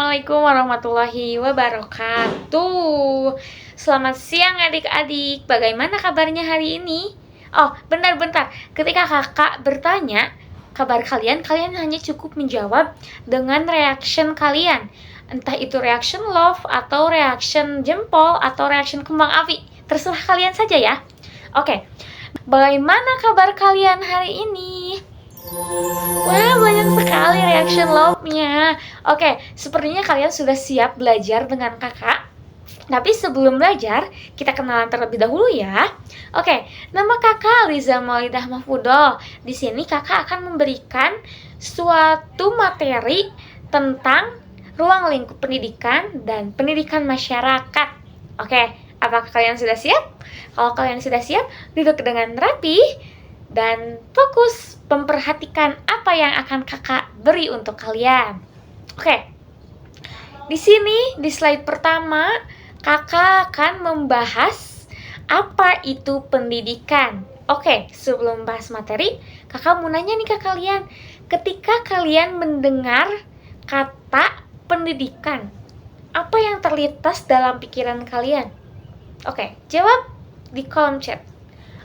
Assalamualaikum warahmatullahi wabarakatuh. Selamat siang adik-adik. Bagaimana kabarnya hari ini? Oh, bentar-bentar. Ketika kakak bertanya kabar kalian, kalian hanya cukup menjawab dengan reaction kalian. Entah itu reaction love, atau reaction jempol, atau reaction kembang api. Terserah kalian saja ya. Oke. Bagaimana kabar kalian hari ini? Wah, banyak sekali reaction love-nya. Oke, sepertinya kalian sudah siap belajar dengan kakak. Tapi sebelum belajar, kita kenalan terlebih dahulu ya. Oke, nama kakak Liza Maulidah Mahfudoh. Di sini kakak akan memberikan suatu materi tentang ruang lingkup pendidikan dan pendidikan masyarakat. Oke, apakah kalian sudah siap? Kalau kalian sudah siap, duduk dengan rapi dan fokus memperhatikan apa yang akan kakak beri untuk kalian. Oke. Di sini di slide pertama, kakak akan membahas apa itu pendidikan. Oke, sebelum bahas materi, kakak mau nanya nih ke kalian. Ketika kalian mendengar kata pendidikan, apa yang terlintas dalam pikiran kalian? Oke, jawab di kolom chat.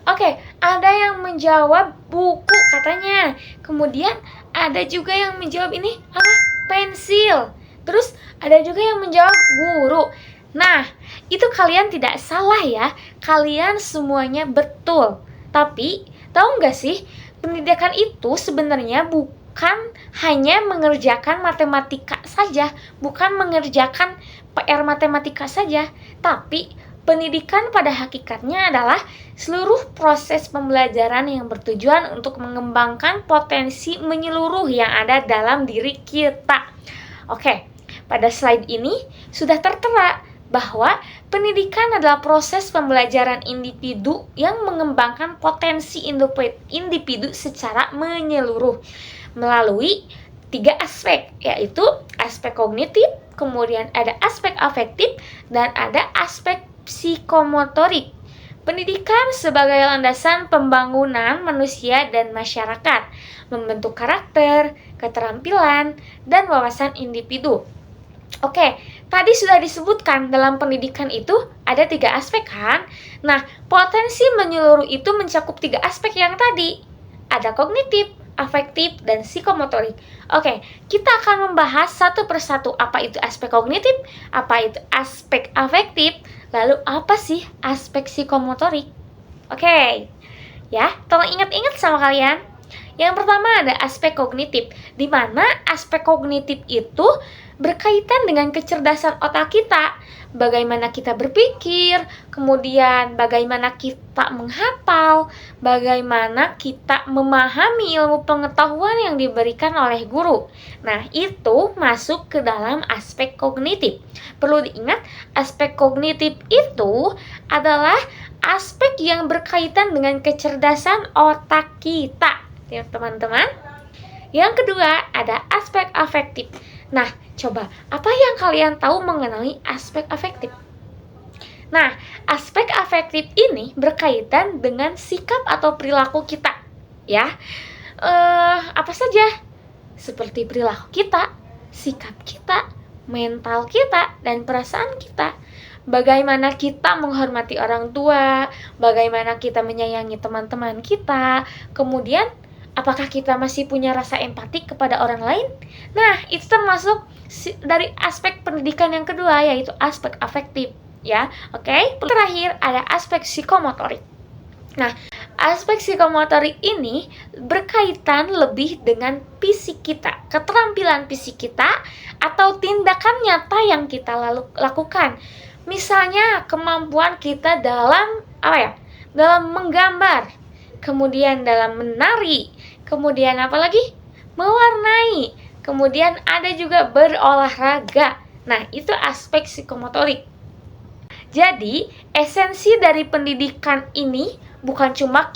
Oke, ada yang menjawab buku katanya. Kemudian ada juga yang menjawab ini apa? Pensil. Terus ada juga yang menjawab guru. Nah, itu kalian tidak salah ya. Kalian semuanya betul. Tapi, tahu nggak sih? Pendidikan itu sebenarnya bukan hanya mengerjakan matematika saja. Bukan mengerjakan PR matematika saja. Tapi pendidikan pada hakikatnya adalah seluruh proses pembelajaran yang bertujuan untuk mengembangkan potensi menyeluruh yang ada dalam diri kita. Oke, pada slide ini sudah tertera bahwa pendidikan adalah proses pembelajaran individu yang mengembangkan potensi individu secara menyeluruh melalui 3 aspek, yaitu aspek kognitif, kemudian ada aspek afektif, dan ada aspek psikomotorik. Pendidikan sebagai landasan pembangunan manusia dan masyarakat, membentuk karakter, keterampilan, dan wawasan individu. Oke, tadi sudah disebutkan dalam pendidikan itu ada 3 aspek kan? Nah, potensi menyeluruh itu mencakup 3 aspek yang tadi. Ada kognitif, afektif, dan psikomotorik. Oke, kita akan membahas satu persatu apa itu aspek kognitif, apa itu aspek afektif, lalu apa sih aspek psikomotorik. Oke, ya, tolong ingat-ingat sama kalian. Yang pertama ada aspek kognitif, di mana aspek kognitif itu berkaitan dengan kecerdasan otak kita. Bagaimana kita berpikir, kemudian bagaimana kita menghafal, bagaimana kita memahami ilmu pengetahuan yang diberikan oleh guru. Nah, itu masuk ke dalam aspek kognitif. Perlu diingat, aspek kognitif itu adalah aspek yang berkaitan dengan kecerdasan otak kita, ya teman-teman. Yang kedua, ada aspek afektif. Nah, coba, apa yang kalian tahu mengenai aspek afektif? Nah, aspek afektif ini berkaitan dengan sikap atau perilaku kita, ya. Apa saja? Seperti perilaku kita, sikap kita, mental kita, dan perasaan kita. Bagaimana kita menghormati orang tua, bagaimana kita menyayangi teman-teman kita, kemudian apakah kita masih punya rasa empati kepada orang lain? Nah, itu termasuk dari aspek pendidikan yang kedua, yaitu aspek afektif, ya. Oke, terakhir ada aspek psikomotorik. Nah, aspek psikomotorik ini berkaitan lebih dengan fisik kita, keterampilan fisik kita, atau tindakan nyata yang kita lakukan. Misalnya, kemampuan kita dalam dalam menggambar, kemudian dalam menari, kemudian apa lagi? Mewarnai, kemudian ada juga berolahraga. Nah, itu aspek psikomotorik. Jadi, esensi dari pendidikan ini bukan cuma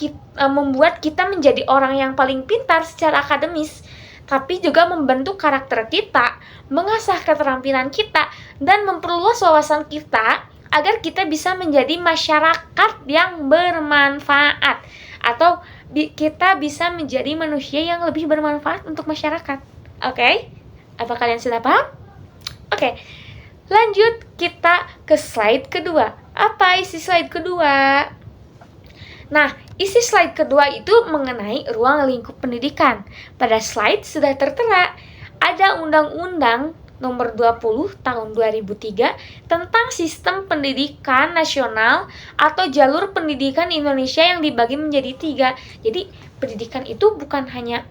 membuat kita menjadi orang yang paling pintar secara akademis, tapi juga membentuk karakter kita, mengasah keterampilan kita, dan memperluas wawasan kita agar kita bisa menjadi masyarakat yang bermanfaat, atau kita bisa menjadi manusia yang lebih bermanfaat untuk masyarakat. Oke? Apa kalian sudah paham? Oke, lanjut kita ke slide kedua. Apa isi slide kedua? Nah, isi slide kedua itu mengenai ruang lingkup pendidikan. Pada slide sudah tertera ada Undang-Undang Nomor 20 Tahun 2003 tentang Sistem Pendidikan Nasional atau Jalur Pendidikan Indonesia yang dibagi menjadi 3. Jadi, pendidikan itu bukan hanya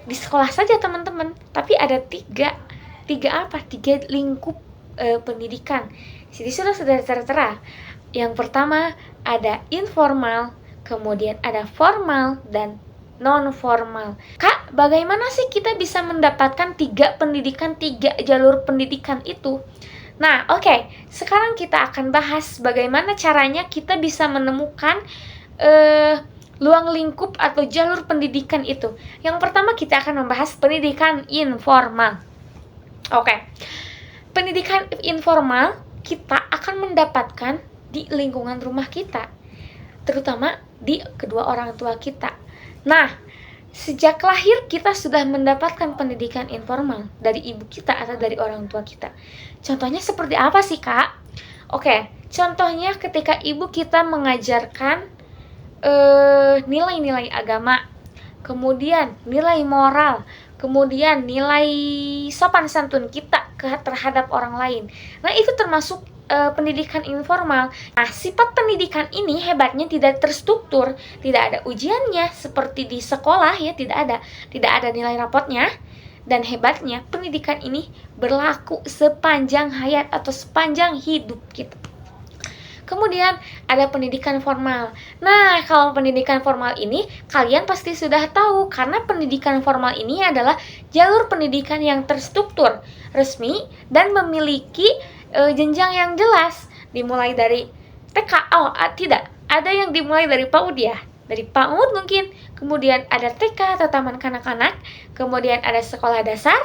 di sekolah saja, teman-teman, tapi ada 3 lingkup pendidikan. Jadi sudah tertera. Yang pertama ada informal, kemudian ada formal dan non-formal. Kak, bagaimana sih kita bisa mendapatkan 3 jalur pendidikan itu? Nah, oke. Sekarang kita akan bahas bagaimana caranya kita bisa menemukan ruang lingkup atau jalur pendidikan itu. Yang pertama kita akan membahas pendidikan informal. Oke. Pendidikan informal kita akan mendapatkan di lingkungan rumah kita, terutama di kedua orang tua kita. Nah, sejak lahir kita sudah mendapatkan pendidikan informal dari ibu kita atau dari orang tua kita. Contohnya seperti apa sih, Kak? Oke, contohnya ketika ibu kita mengajarkan nilai-nilai agama, kemudian nilai moral, kemudian nilai sopan santun kita terhadap orang lain. Nah, itu termasuk pendidikan informal. Nah, sifat pendidikan ini hebatnya tidak terstruktur, tidak ada ujiannya seperti di sekolah ya, tidak ada nilai rapotnya. Dan hebatnya pendidikan ini berlaku sepanjang hayat atau sepanjang hidup kita. Kemudian ada pendidikan formal. Nah, kalau pendidikan formal ini kalian pasti sudah tahu, karena pendidikan formal ini adalah jalur pendidikan yang terstruktur, resmi, dan memiliki jenjang yang jelas. Dimulai dari TK. Tidak, ada yang dimulai dari PAUD ya. Dari PAUD mungkin, kemudian ada TK atau taman kanak-kanak, kemudian ada sekolah dasar,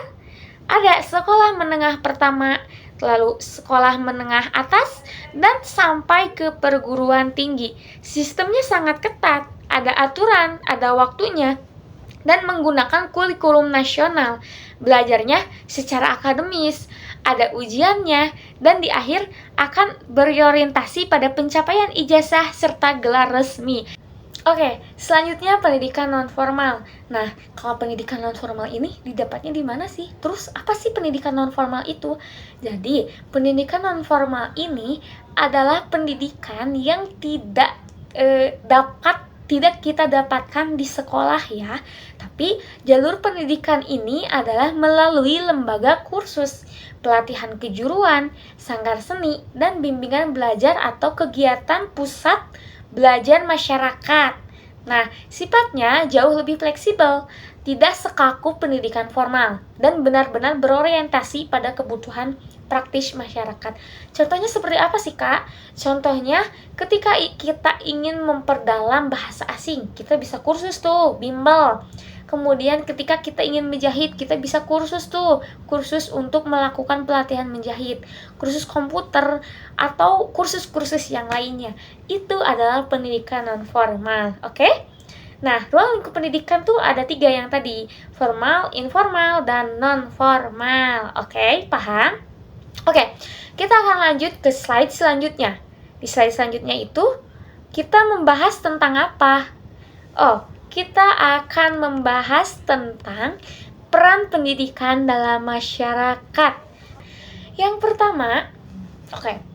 ada sekolah menengah pertama, lalu sekolah menengah atas, dan sampai ke perguruan tinggi. Sistemnya sangat ketat, ada aturan, ada waktunya, dan menggunakan kurikulum nasional. Belajarnya secara akademis, ada ujiannya, dan di akhir akan berorientasi pada pencapaian ijazah serta gelar resmi. Oke, selanjutnya pendidikan non-formal. Nah, kalau pendidikan non-formal ini didapatnya di mana sih? Terus apa sih pendidikan non-formal itu? Jadi, pendidikan non-formal ini adalah pendidikan yang tidak kita dapatkan di sekolah ya. Tapi jalur pendidikan ini adalah melalui lembaga kursus, pelatihan kejuruan, sanggar seni, dan bimbingan belajar atau kegiatan pusat belajar masyarakat. Nah, sifatnya jauh lebih fleksibel, tidak sekaku pendidikan formal, dan benar-benar berorientasi pada kebutuhan praktis masyarakat. Contohnya seperti apa sih, Kak? Contohnya, ketika kita ingin memperdalam bahasa asing, kita bisa kursus tuh, bimbel. Kemudian ketika kita ingin menjahit, kita bisa kursus untuk melakukan pelatihan menjahit, kursus komputer, atau kursus-kursus yang lainnya. Itu adalah pendidikan non-formal, oke? Nah, ruang lingkup pendidikan tuh ada 3 yang tadi, formal, informal, dan non-formal, oke? Paham? Oke, kita akan lanjut ke slide selanjutnya. Di slide selanjutnya itu, kita membahas tentang apa? Kita akan membahas tentang peran pendidikan dalam masyarakat. Yang pertama,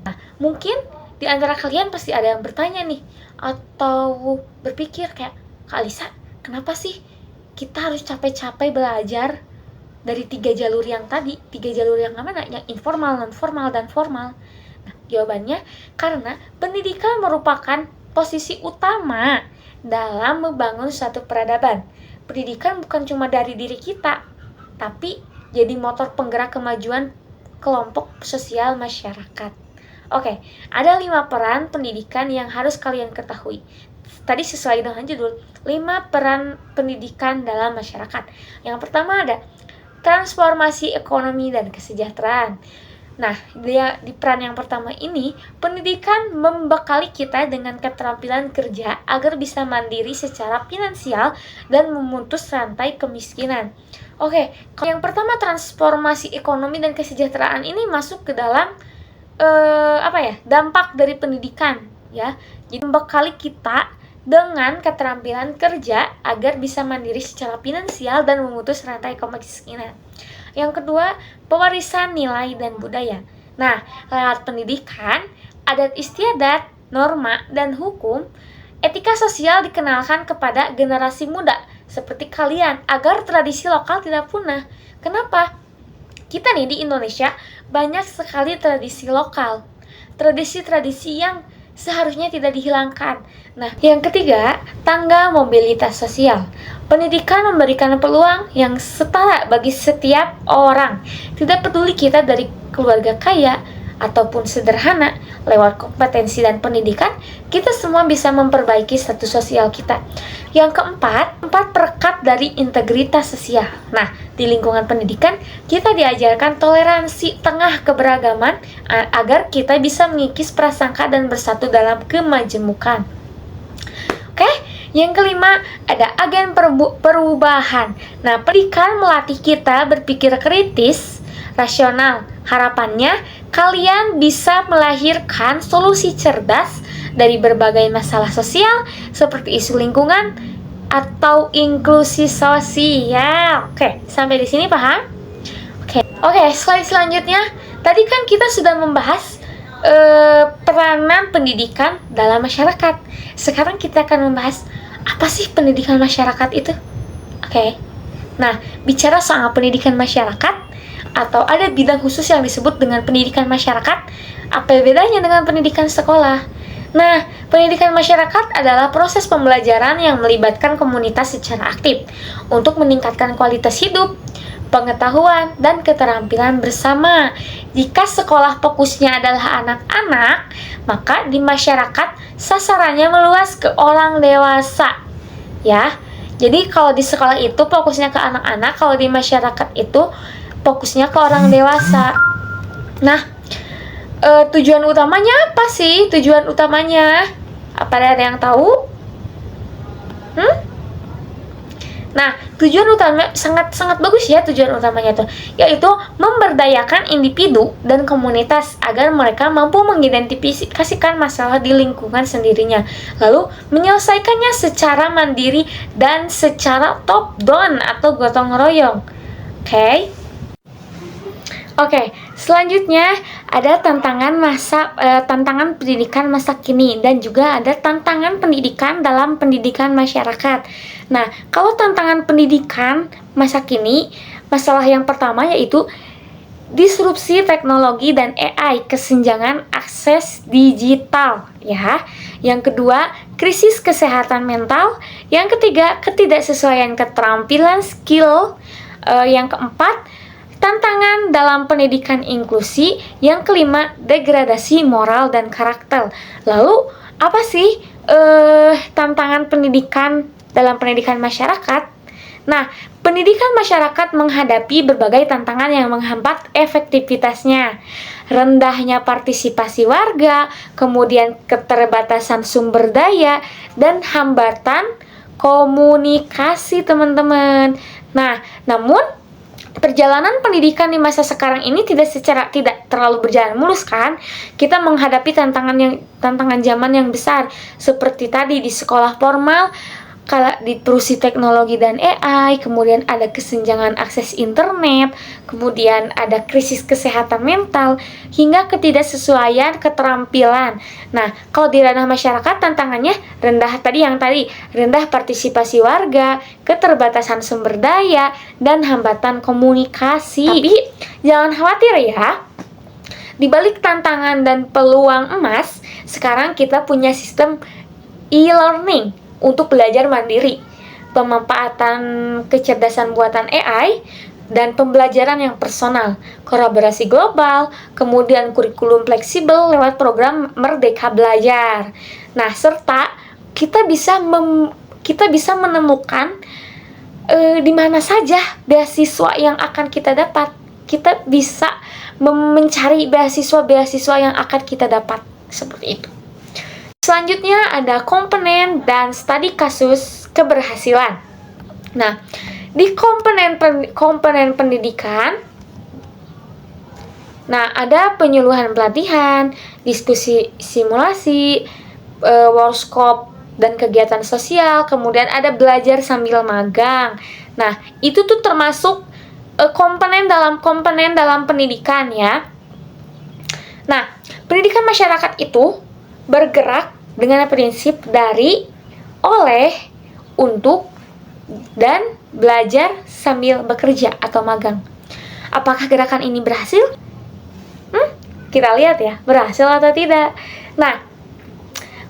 nah, mungkin di antara kalian pasti ada yang bertanya nih, atau berpikir kayak, Kak Lisa, kenapa sih kita harus capek-capek belajar dari 3 jalur yang tadi? 3 jalur yang mana? Yang informal, non-formal, dan formal. Nah, jawabannya karena pendidikan merupakan posisi utama dalam membangun suatu peradaban. Pendidikan bukan cuma dari diri kita, tapi jadi motor penggerak kemajuan kelompok sosial masyarakat. Oke, ada 5 peran pendidikan yang harus kalian ketahui. Tadi sesuai dengan judul, 5 peran pendidikan dalam masyarakat. Yang pertama ada transformasi ekonomi dan kesejahteraan. Nah, di peran yang pertama ini, pendidikan membekali kita dengan keterampilan kerja agar bisa mandiri secara finansial dan memutus rantai kemiskinan. Oke, yang pertama transformasi ekonomi dan kesejahteraan ini masuk ke dalam dampak dari pendidikan, ya. Jadi membekali kita dengan keterampilan kerja agar bisa mandiri secara finansial dan memutus rantai kemiskinan. Yang kedua, pewarisan nilai dan budaya. Nah, lewat pendidikan, adat istiadat, norma, dan hukum, etika sosial dikenalkan kepada generasi muda seperti kalian agar tradisi lokal tidak punah. Kenapa? Kita nih di Indonesia banyak sekali tradisi lokal, tradisi-tradisi yang seharusnya tidak dihilangkan. Nah, yang ketiga, tangga mobilitas sosial. Pendidikan memberikan peluang yang setara bagi setiap orang. Tidak peduli kita dari keluarga kaya ataupun sederhana, lewat kompetensi dan pendidikan, kita semua bisa memperbaiki status sosial kita. Yang keempat, perekat dari integritas sosial. Nah, di lingkungan pendidikan, kita diajarkan toleransi tengah keberagaman agar kita bisa mengikis prasangka dan bersatu dalam kemajemukan. Oke, yang kelima, ada agen perubahan. Nah, pendidikan melatih kita berpikir kritis, rasional. Harapannya, kalian bisa melahirkan solusi cerdas dari berbagai masalah sosial seperti isu lingkungan atau inklusi sosial. Oke, sampai di sini paham? Oke, slide selanjutnya. Tadi kan kita sudah membahas peranan pendidikan dalam masyarakat. Sekarang kita akan membahas apa sih pendidikan masyarakat itu? Oke. Nah, bicara soal pendidikan masyarakat, atau ada bidang khusus yang disebut dengan pendidikan masyarakat, apa bedanya dengan pendidikan sekolah? Nah, pendidikan masyarakat adalah proses pembelajaran yang melibatkan komunitas secara aktif untuk meningkatkan kualitas hidup, pengetahuan, dan keterampilan bersama. Jika sekolah fokusnya adalah anak-anak, maka di masyarakat sasarannya meluas ke orang dewasa. Ya, jadi kalau di sekolah itu fokusnya ke anak-anak, kalau di masyarakat itu fokusnya ke orang dewasa. Nah, tujuan utamanya apa sih? Tujuan utamanya apa, ada yang tahu? Nah, tujuan utama sangat bagus ya, tujuan utamanya tuh, yaitu memberdayakan individu dan komunitas agar mereka mampu mengidentifikasikan masalah di lingkungan sendirinya, lalu menyelesaikannya secara mandiri dan secara top down atau gotong royong. Oke, selanjutnya ada tantangan pendidikan masa kini dan juga ada tantangan pendidikan dalam pendidikan masyarakat. Nah, kalau tantangan pendidikan masa kini, masalah yang pertama yaitu disrupsi teknologi dan AI, kesenjangan akses digital, ya. Yang kedua, krisis kesehatan mental. Yang ketiga, ketidaksesuaian keterampilan skill. Yang keempat, tantangan dalam pendidikan inklusi. Yang kelima, degradasi moral dan karakter. Lalu, apa sih tantangan pendidikan dalam pendidikan masyarakat? Nah, pendidikan masyarakat menghadapi berbagai tantangan yang menghambat efektivitasnya. Rendahnya partisipasi warga, kemudian keterbatasan sumber daya, dan hambatan komunikasi, teman-teman. Nah, namun perjalanan pendidikan di masa sekarang ini tidak terlalu berjalan mulus kan? Kita menghadapi tantangan zaman yang besar seperti tadi di sekolah formal, kalau diterusi teknologi dan AI, kemudian ada kesenjangan akses internet, kemudian ada krisis kesehatan mental, hingga ketidaksesuaian keterampilan. Nah, kalau di ranah masyarakat tantangannya rendah partisipasi warga, keterbatasan sumber daya, dan hambatan komunikasi. Tapi jangan khawatir ya. Di balik tantangan dan peluang emas, sekarang kita punya sistem e-learning untuk belajar mandiri, pemanfaatan kecerdasan buatan AI, dan pembelajaran yang personal, kolaborasi global, kemudian kurikulum fleksibel lewat program Merdeka Belajar. Nah, serta kita bisa menemukan di mana saja beasiswa yang akan kita dapat. kita bisa mencari beasiswa-beasiswa yang akan kita dapat, seperti itu. Selanjutnya ada komponen dan studi kasus keberhasilan. Nah, di komponen pendidikan, nah ada penyuluhan pelatihan, diskusi simulasi, workshop dan kegiatan sosial, kemudian ada belajar sambil magang. Nah, itu tuh termasuk komponen dalam pendidikan ya. Nah, pendidikan masyarakat itu bergerak dengan prinsip dari, oleh, untuk, dan belajar sambil bekerja atau magang. Apakah gerakan ini berhasil? Kita lihat ya, berhasil atau tidak. Nah,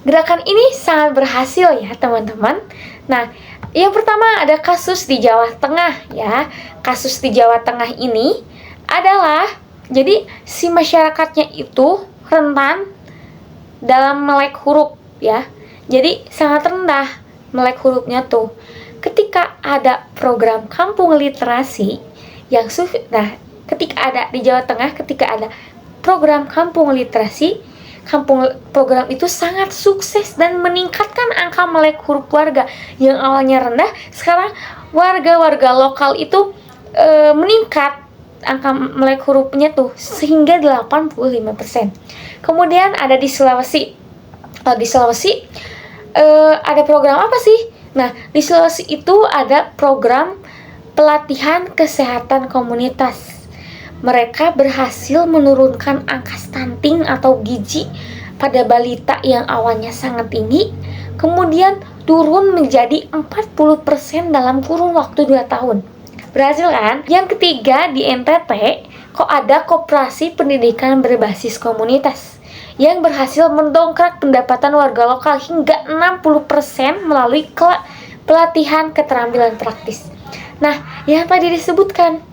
gerakan ini sangat berhasil ya teman-teman. Nah, yang pertama ada kasus di Jawa Tengah ya. Kasus di Jawa Tengah ini adalah, jadi si masyarakatnya itu rentan dalam melek huruf ya. Jadi sangat rendah melek hurufnya tuh. Ketika ada program kampung literasi yang ketika ada di Jawa Tengah, ketika ada program kampung literasi, program itu sangat sukses dan meningkatkan angka melek huruf warga yang awalnya rendah. Sekarang warga lokal itu meningkat angka melek hurufnya tuh sehingga 85%. Kemudian ada di Sulawesi. Di Sulawesi ada program apa sih? Nah, di Sulawesi itu ada program pelatihan kesehatan komunitas. Mereka berhasil menurunkan angka stunting atau gizi pada balita yang awalnya sangat tinggi, kemudian turun menjadi 40% dalam kurun waktu 2 tahun. Berhasil kan? Yang ketiga, di NTT kok ada koperasi pendidikan berbasis komunitas yang berhasil mendongkrak pendapatan warga lokal hingga 60% melalui pelatihan keterampilan praktis. Nah, yang tadi disebutkan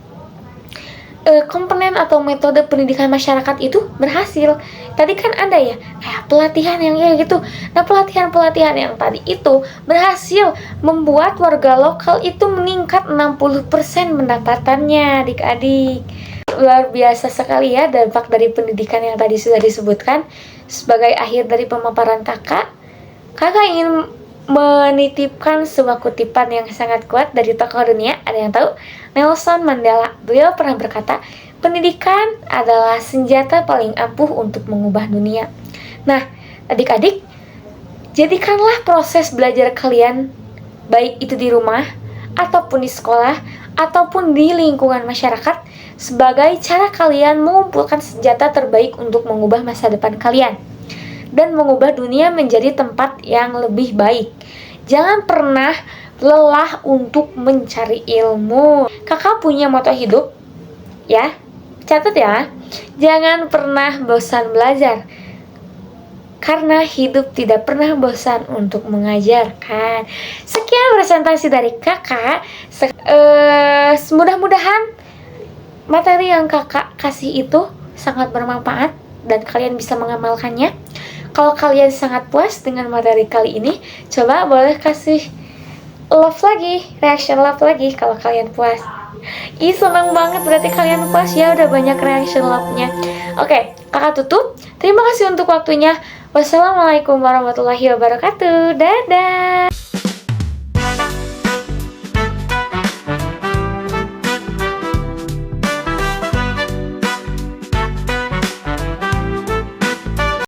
komponen atau metode pendidikan masyarakat itu berhasil. Tadi kan ada ya kayak pelatihan yang kayak gitu. Nah, pelatihan yang tadi itu berhasil membuat warga lokal itu meningkat 60% pendapatannya, adik-adik. Luar biasa sekali ya dampak dari pendidikan yang tadi sudah disebutkan. Sebagai akhir dari pemaparan kakak ingin menitipkan sebuah kutipan yang sangat kuat dari tokoh dunia. Ada yang tahu? Nelson Mandela. Beliau pernah berkata, pendidikan adalah senjata paling ampuh untuk mengubah dunia. Nah, adik-adik, jadikanlah proses belajar kalian, baik itu di rumah, ataupun di sekolah, ataupun di lingkungan masyarakat, sebagai cara kalian mengumpulkan senjata terbaik untuk mengubah masa depan kalian dan mengubah dunia menjadi tempat yang lebih baik. Jangan pernah lelah untuk mencari ilmu. Kakak punya moto hidup ya, catat ya, jangan pernah bosan belajar, karena hidup tidak pernah bosan untuk mengajarkan. Sekian presentasi dari kakak. Mudah-mudahan materi yang kakak kasih itu sangat bermanfaat dan kalian bisa mengamalkannya. Kalau kalian sangat puas dengan materi kali ini, coba boleh kasih love lagi, reaction love lagi kalau kalian puas. Seneng banget berarti kalian puas ya, udah banyak reaction love-nya. Oke, kakak tutup. Terima kasih untuk waktunya. Wassalamualaikum warahmatullahi wabarakatuh. Dadah.